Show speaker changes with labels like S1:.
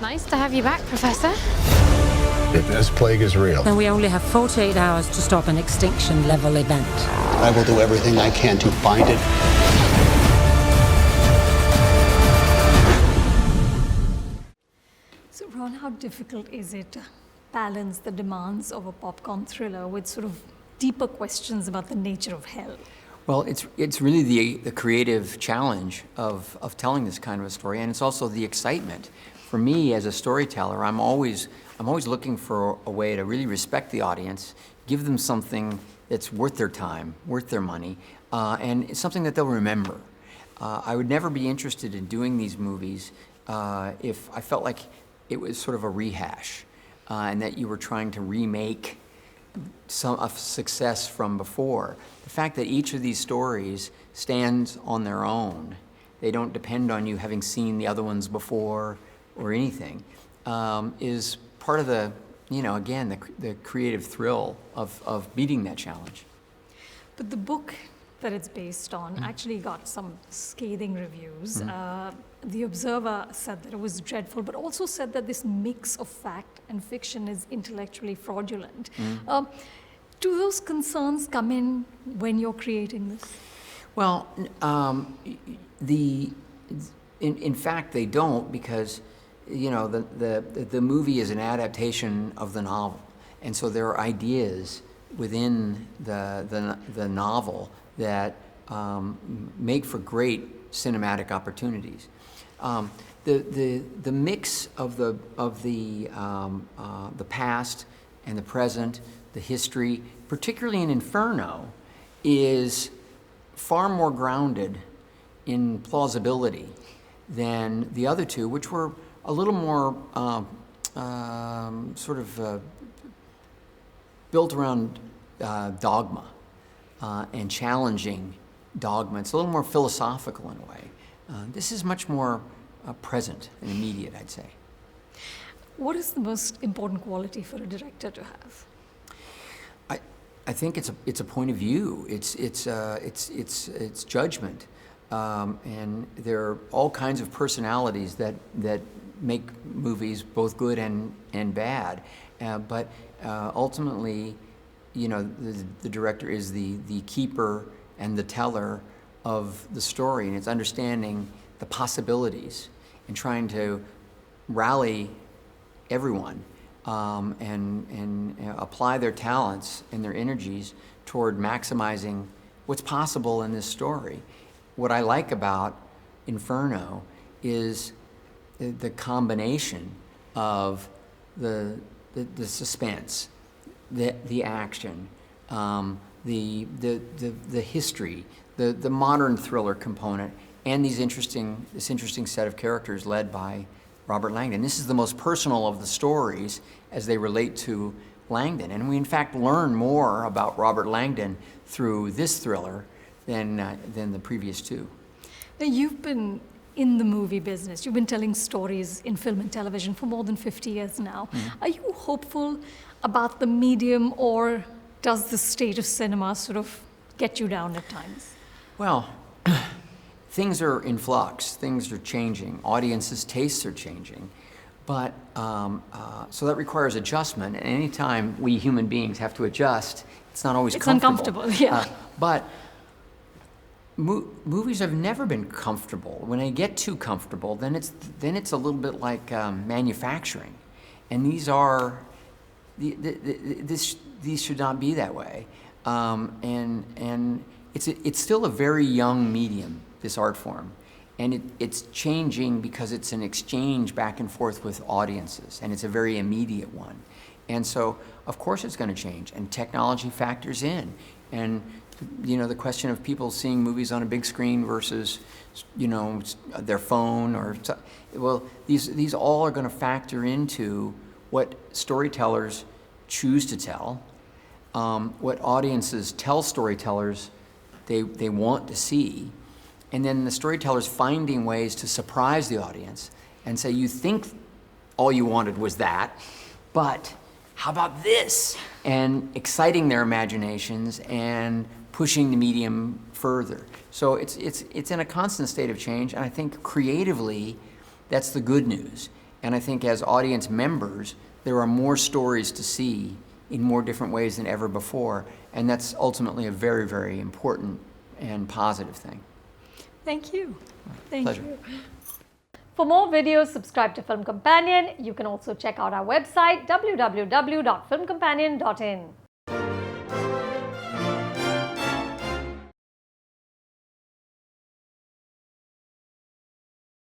S1: Nice to have you back, Professor.
S2: This plague is real.
S3: And we only have 48 hours to stop an extinction-level event.
S4: I will do everything I can to find it.
S5: So, Ron, how difficult is it to balance the demands of a popcorn thriller with sort of deeper questions about the nature of hell?
S6: Well, it's really the creative challenge of telling this kind of a story, and it's also the excitement. For me, as a storyteller, I'm always looking for a way to really respect the audience, give them something that's worth their time, worth their money, and it's something that they'll remember. I would never be interested in doing these movies if I felt like it was sort of a rehash, and that you were trying to remake a success from before. The fact that each of these stories stands on their own, they don't depend on you having seen the other ones before or anything, is part of the, again, the creative thrill of beating that challenge.
S5: But the book that it's based on actually got some scathing reviews. The Observer said that it was dreadful, but also said that this mix of fact and fiction is intellectually fraudulent. Do those concerns come in when you're creating this?
S6: Well, in fact, they don't, because the movie is an adaptation of the novel, and so there are ideas within the novel that make for great cinematic opportunities. The mix of the past and the present, the history, particularly in Inferno, is far more grounded in plausibility than the other two, which were a little more built around dogma and challenging dogma. It's a little more philosophical in a way. This is much more present and immediate, I'd say.
S5: What is the most important quality for a director to have?
S6: I think it's a point of view. It's judgment, and there are all kinds of personalities that make movies both good and bad. But ultimately, the director is the keeper and the teller of the story, and it's understanding the possibilities and trying to rally everyone and apply their talents and their energies toward maximizing what's possible in this story. What I like about Inferno is the combination of the suspense, the action, the history, the modern thriller component, and this interesting set of characters led by Robert Langdon. This is the most personal of the stories as they relate to Langdon, and we in fact learn more about Robert Langdon through this thriller than the previous two.
S5: Now, you've been in the movie business. You've been telling stories in film and television for more than 50 years now. Are you hopeful about the medium, or does the state of cinema sort of get you down at times?
S6: Well, things are in flux. Things are changing. Audiences' tastes are changing. But, so that requires adjustment. And anytime we human beings have to adjust, it's not always comfortable.
S5: It's uncomfortable, yeah.
S6: But movies have never been comfortable. When they get too comfortable, then it's a little bit like manufacturing. And these should not be that way. And it's still a very young medium, this art form. And it's changing because it's an exchange back and forth with audiences, and it's a very immediate one. And so, of course it's going to change, and technology factors in. And, the question of people seeing movies on a big screen versus, their phone these all are going to factor into what storytellers choose to tell, what audiences tell storytellers they want to see, and then the storytellers finding ways to surprise the audience and say, you think all you wanted was that, but how about this? And exciting their imaginations and pushing the medium further. So it's in a constant state of change, and I think creatively, that's the good news. And I think as audience members, there are more stories to see in more different ways than ever before. And that's ultimately a very, very important and positive thing.
S5: Thank you. Thank
S6: Pleasure.
S5: you.
S1: For more videos, subscribe to Film Companion. You can also check out our website, www.filmcompanion.in.